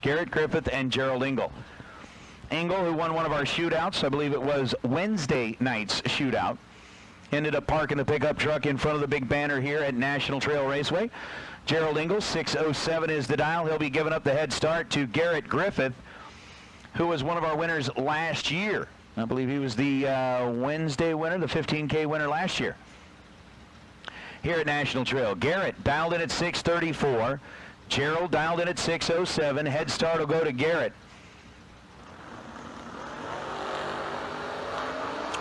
Garrett Griffith and Gerald Engel. Engel, who won one of our shootouts, I believe it was Wednesday night's shootout, ended up parking the pickup truck in front of the big banner here at National Trail Raceway. Gerald Engel, 6:07 is the dial. He'll be giving up the head start to Garrett Griffith, who was one of our winners last year. I believe he was the Wednesday winner, the 15K winner last year here at National Trail. Garrett dialed in at 6:34. Gerald dialed in at 6:07. Head start will go to Garrett.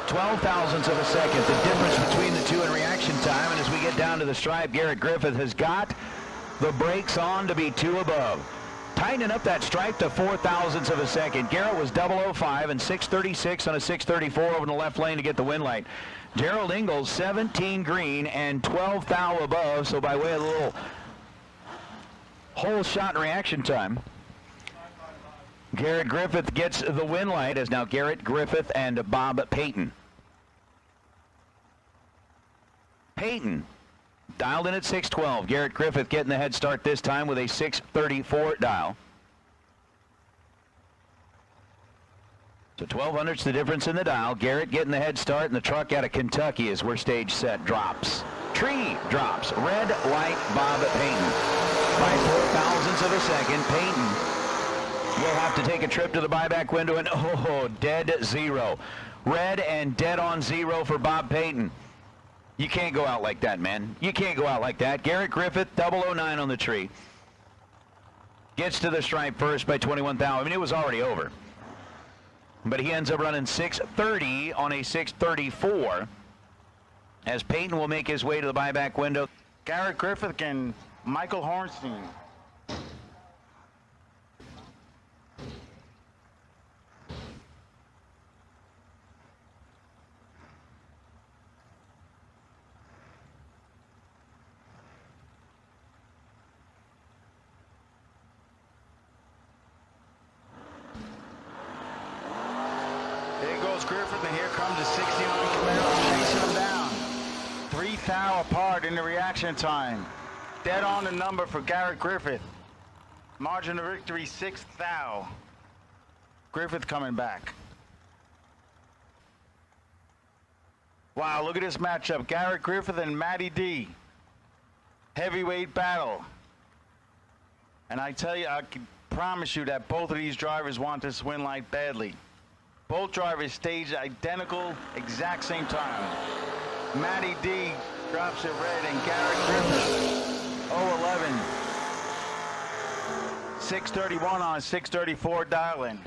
12 thousandths of a second, the difference between the two in reaction time. And as we get down to the stripe, Garrett Griffith has got the brakes on to be 2 above. Tightening up that stripe to 4 thousandths of a second. Garrett was 005 and 6:36 on a 6:34 over in the left lane to get the win light. Gerald Engel, 17 green and 12 thou above, so by way of a little whole shot in reaction time, Garrett Griffith gets the win light, as now Garrett Griffith and Bob Payton. Payton dialed in at 6:12. Garrett Griffith getting the head start this time with a 6:34 dial. So 1200's the difference in the dial. Garrett getting the head start, and the truck out of Kentucky is where stage set drops. Tree drops. Red light Bob Payton. By 4 thousandths of a second, Payton will have to take a trip to the buyback window, and dead zero. Red and dead on zero for Bob Payton. You can't go out like that, man. You can't go out like that. Garrett Griffith, 009 on the tree. Gets to the stripe first by 21 thou. I mean, it was already over. But he ends up running 6:30 on a 6:34 as Payton will make his way to the buyback window. Garrett Griffith and Michael Hornstein. Griffith, and here comes the 69 Camaro chasing him down. 3 thou apart in the reaction time. Dead on the number for Garrett Griffith. Margin of victory 6 thou. Griffith coming back. Wow, look at this matchup. Garrett Griffith and Matty D. Heavyweight battle. And I tell you, I can promise you that both of these drivers want this win light badly. Both drivers staged identical, exact same time. Matty D drops it red, and Garrett Griffith, 011. 6:31 on 6:34 dial-in.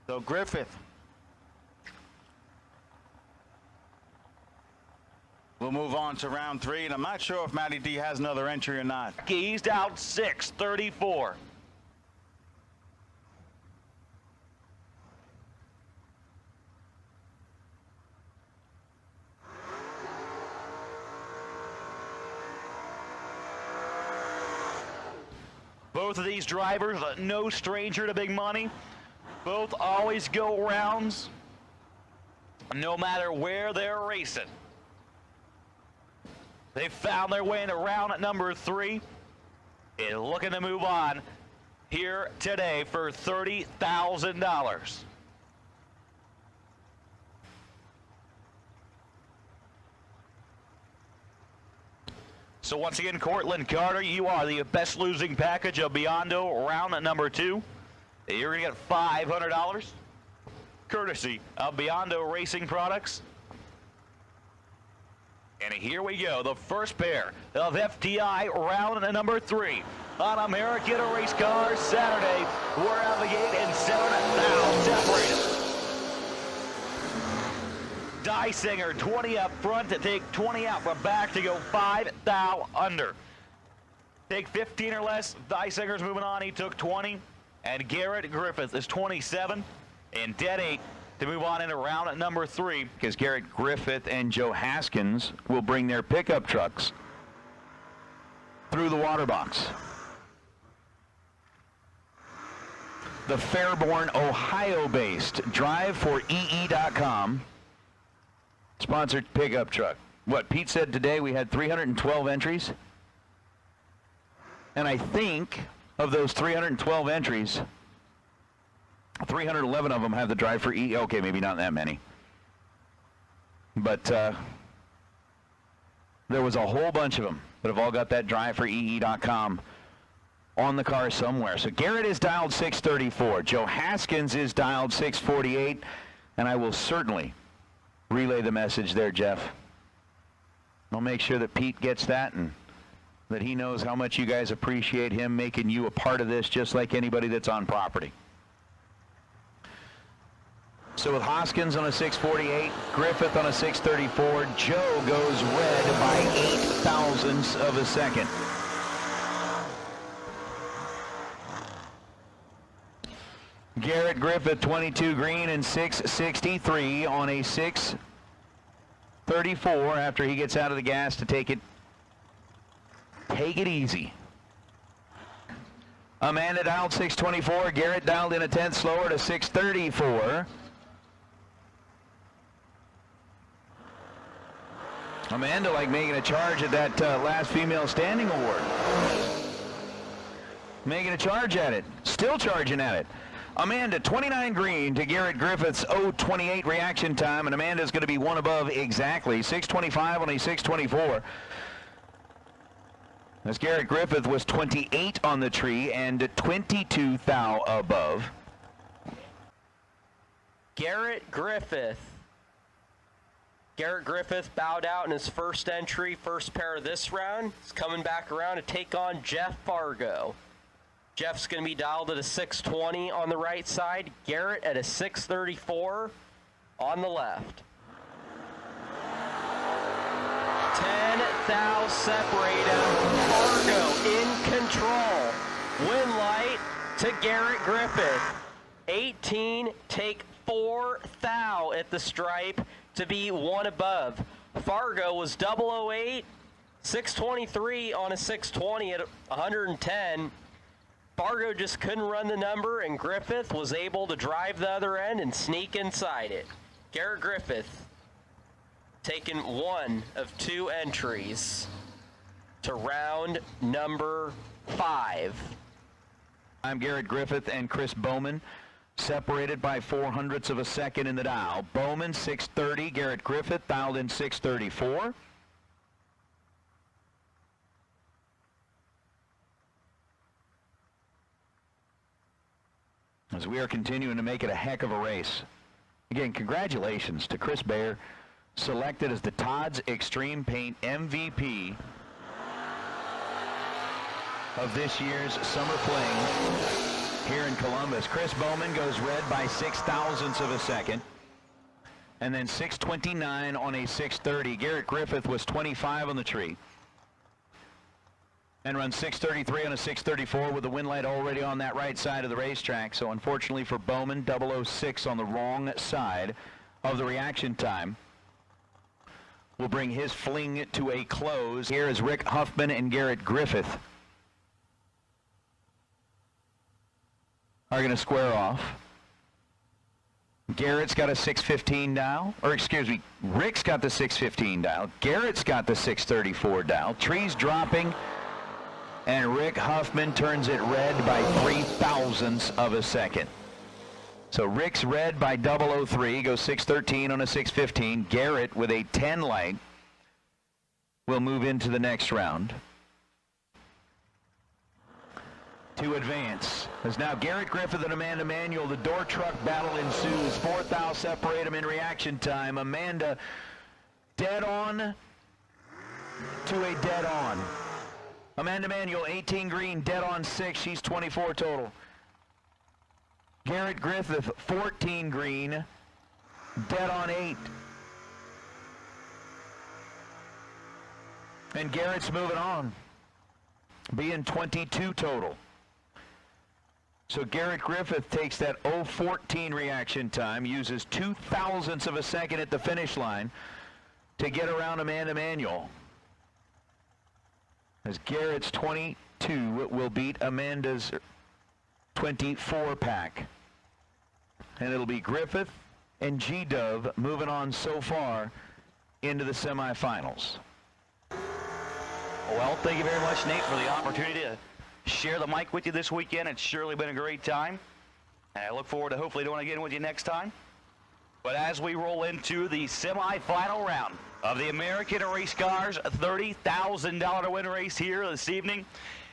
So Griffith will move on to round 3, and I'm not sure if Matty D has another entry or not. He's down 6:34. Both of these drivers, no stranger to big money. Both always go rounds, no matter where they're racing. They found their way into round at number 3 and looking to move on here today for $30,000. So once again, Cortland Carter, you are the best losing package of Biondo round at number 2. You're going to get $500, courtesy of Biondo Racing Products. And here we go, the first pair of FTI round at number 3 on American Race Cars Saturday. We're out of the gate in 7 thou separated. Dysinger 20 up front to take 20 out from back to go 5 thou under. Take 15 or less. Dysinger's moving on. He took 20. And Garrett Griffith is 27 and dead 8 to move on into round at number 3. Because Garrett Griffith and Joe Haskins will bring their pickup trucks through the water box. The Fairborn, Ohio-based drive4ee.com sponsored pickup truck. What Pete said today, we had 312 entries. And I think of those 312 entries, 311 of them have the drive for E. Okay, maybe not that many. But there was a whole bunch of them that have all got that drive for EE.com on the car somewhere. So Garrett is dialed 634. Joe Haskins is dialed 648. And I will certainly relay the message there, Jeff. I'll make sure that Pete gets that and that he knows how much you guys appreciate him making you a part of this, just like anybody that's on property. So with Hoskins on a 648, Griffith on a 634, Joe goes red by 8 thousandths of a second. Garrett Griffith, 22 green and 663 on a 634 after he gets out of the gas to take it easy. Amanda dialed 624. Garrett dialed in a tenth slower to 634. Amanda like making a charge at that last female standing award. Making a charge at it. Still charging at it. Amanda, 29 green to Garrett Griffith's 0:28 reaction time, and Amanda's going to be one above exactly. 625 on a 624. As Garrett Griffith was 28 on the tree and 22 thou above. Garrett Griffith bowed out in his first entry, first pair of this round. He's coming back around to take on Jeff Fargo. Jeff's going to be dialed at a 620 on the right side. Garrett at a 634 on the left. 10 thou separate him. Fargo in control. Win light to Garrett Griffith. 18 take 4 thou at the stripe to be one above. Fargo was 008, 623 on a 620 at 110. Fargo just couldn't run the number, and Griffith was able to drive the other end and sneak inside it. Garrett Griffith taking one of 2 entries to round number 5. I'm Garrett Griffith and Chris Bowman, separated by 0.04 of a second in the dial. Bowman 630, Garrett Griffith dialed in 634. As we are continuing to make it a heck of a race. Again, congratulations to Chris Baer, selected as the Todd's Extreme Paint MVP of this year's Summer Fling here in Columbus. Chris Bowman goes red by 6 thousandths of a second. And then 629 on a 630. Garrett Griffith was 25 on the tree. And runs 633 on a 634 with the win light already on that right side of the racetrack. So unfortunately for Bowman, 006 on the wrong side of the reaction time will bring his fling to a close. Here is Rick Huffman and Garrett Griffith are going to square off. Garrett's got a 615 dial, or excuse me, Rick's got the 615 dial. Garrett's got the 634 dial. Trees dropping. And Rick Huffman turns it red by 3 thousandths of a second. So Rick's red by 003, goes 613 on a 615. Garrett with a 10 light will move into the next round. To advance. As now Garrett Griffith and Amanda Manuel, the door truck battle ensues. 4 thou separate them in reaction time. Amanda dead on to a dead on. Amanda Manuel, 18 green, dead on 6. She's 24 total. Garrett Griffith, 14 green, dead on 8. And Garrett's moving on, being 22 total. So Garrett Griffith takes that 014 reaction time, uses 2 thousandths of a second at the finish line to get around Amanda Manuel. As Garrett's 22 will beat Amanda's 24 pack. And it'll be Griffith and G-Dove moving on so far into the semifinals. Well, thank you very much, Nate, for the opportunity to share the mic with you this weekend. It's surely been a great time. And I look forward to hopefully doing it again with you next time. But as we roll into the semifinal round of the American Race Cars $30,000 win race here this evening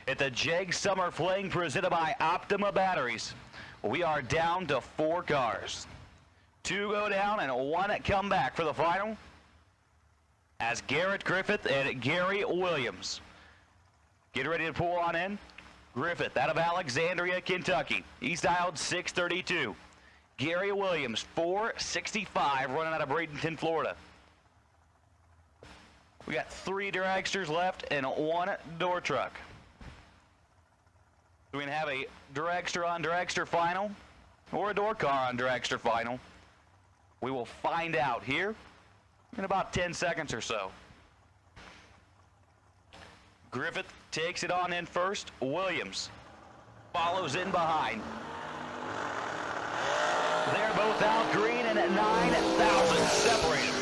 at the JEG Summer Fling presented by Optima Batteries, we are down to 4 cars. 2 go down and 1 come back for the final as Garrett Griffith and Gary Williams get ready to pull on in. Griffith out of Alexandria, Kentucky. He's dialed 632. Gary Williams, 465, running out of Bradenton, Florida. We got 3 dragsters left and 1 door truck. So we can have a dragster on dragster final or a door car on dragster final. We will find out here in about 10 seconds or so. Griffith takes it on in first. Williams follows in behind. They're both out green and at 9,000 separated.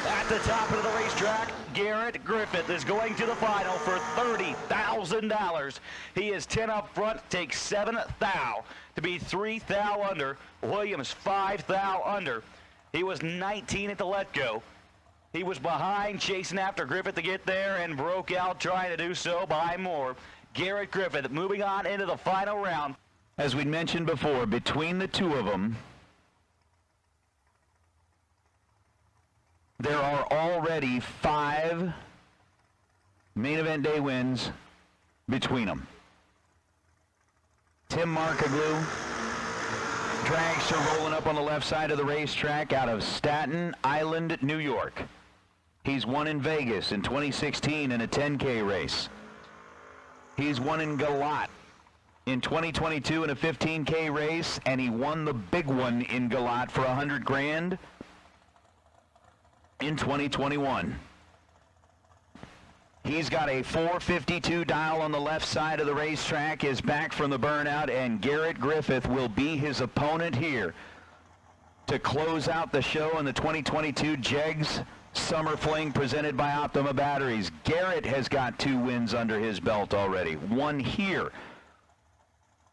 At the top of the racetrack, Garrett Griffith is going to the final for $30,000. He is 10 up front, takes 7 thou to be 3 thou under. Williams 5 thou under. He was 19 at the let-go. He was behind, chasing after Griffith to get there and broke out trying to do so by more. Garrett Griffith moving on into the final round. As we mentioned before, between the two of them, there are already 5 main event day wins between them. Tim Markaglu, dragster rolling up on the left side of the racetrack out of Staten Island, New York. He's won in Vegas in 2016 in a 10K race. He's won in Galat in 2022 in a 15K race, and he won the big one in Galat for $100 grand in 2021. He's got a 452 dial on the left side of the racetrack, is back from the burnout, and Garrett Griffith will be his opponent here to close out the show in the 2022 JEGS Summer Fling presented by Optima Batteries. Garrett has got 2 wins under his belt already. One here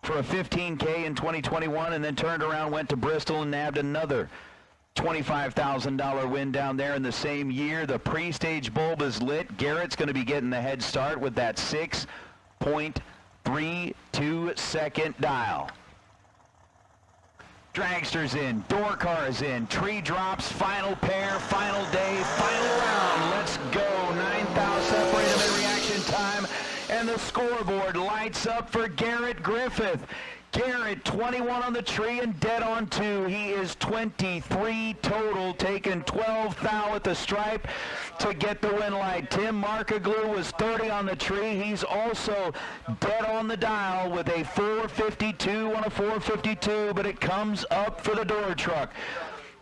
for a 15K in 2021, and then turned around, went to Bristol and nabbed another $25,000 win down there in the same year. The pre-stage bulb is lit. Garrett's going to be getting the head start with that 6.32 second dial. Dragsters in, door cars in, tree drops, final pair, final day, final round. Let's go. 9,000 separated in reaction time, and the scoreboard lights up for Garrett Griffith. Garrett, 21 on the tree and dead on 2. He is 23 total, taking 12 thou at the stripe to get the win light. Tim Markaglu was 30 on the tree. He's also dead on the dial with a 452 on a 452, but it comes up for the door truck.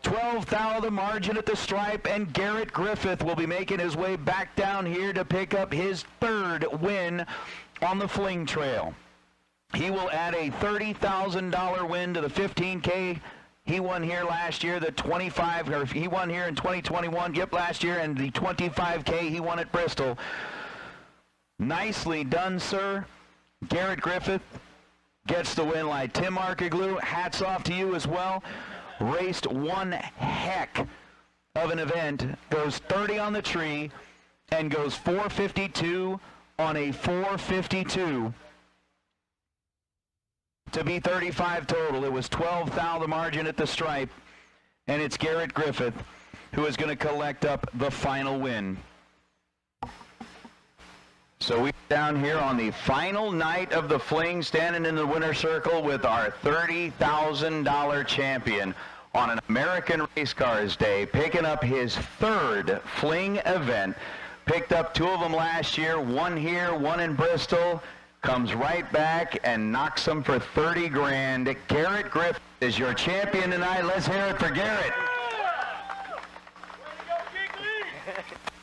12 thou the margin at the stripe, and Garrett Griffith will be making his way back down here to pick up his 3rd win on the Fling Trail. He will add a $30,000 win to the 15K. He won here last year, the 25, or he won here in 2021, last year, and the 25K he won at Bristol. Nicely done, sir. Garrett Griffith gets the win light. Tim Markaglu, hats off to you as well. Raced one heck of an event. Goes 30 on the tree and goes 452 on a 452. To be 35 total. It was 12 thou the margin at the stripe, and it's Garrett Griffith who is going to collect up the final win. So we're down here on the final night of the Fling, standing in the winner's circle with our $30,000 champion on an American Race Cars Day, picking up his 3rd Fling event. Picked up 2 of them last year, 1 here, 1 in Bristol. Comes right back and knocks them for 30 grand. Garrett Griffith is your champion tonight. Let's hear it for Garrett.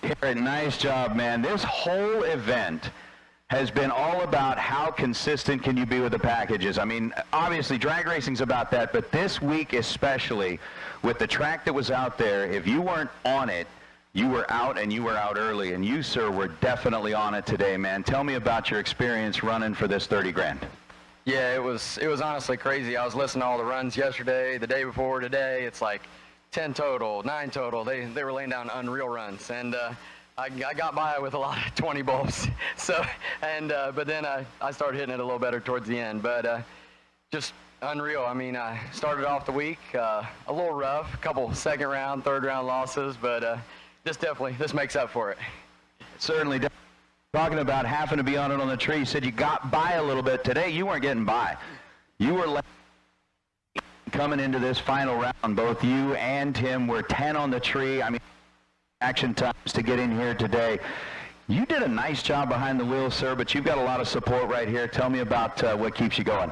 Garrett, nice job, man. This whole event has been all about how consistent can you be with the packages. I mean, obviously drag racing's about that, but this week especially with the track that was out there, if you weren't on it, You were out, and you were out early, and you, sir, were definitely on it today, man. Tell me about your experience running for this 30 grand. Yeah, it was honestly crazy. I was listening to all the runs yesterday, the day before, today. It's like 10 total, 9 total. They were laying down unreal runs, and I got by with a lot of 20 bulbs. So, but then I started hitting it a little better towards the end. But just unreal. I mean, I started off the week a little rough, a couple second round, third round losses, but this makes up for it. It certainly does. Talking about having to be on it on the tree, you said you got by a little bit. Today, you weren't getting by. You were coming into this final round. Both you and Tim were 10 on the tree. I mean, action times to get in here today. You did a nice job behind the wheel, sir, but you've got a lot of support right here. Tell me about what keeps you going.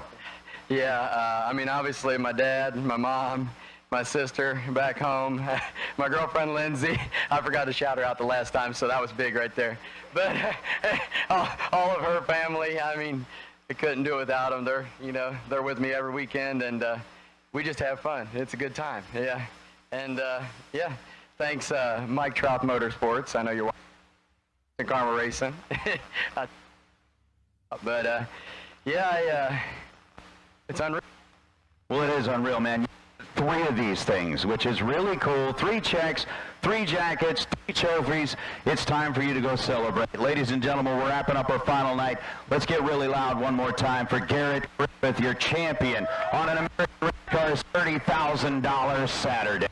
Yeah, I mean, obviously my dad, my mom, my sister back home, my girlfriend Lindsay. I forgot to shout her out the last time, so that was big right there. But all of her family, I mean, I couldn't do it without them. They're with me every weekend, and we just have fun. It's a good time, yeah. And yeah, thanks Mike Trout Motorsports. I know you're watching Karma Racing. But yeah, it's unreal. Well, it is unreal, man. 3 of these things, which is really cool. 3 checks, 3 jackets, 3 trophies. It's time for you to go celebrate. Ladies and gentlemen, we're wrapping up our final night. Let's get really loud one more time for Garrett Griffith, your champion on an American Race Cars $30,000 Saturday.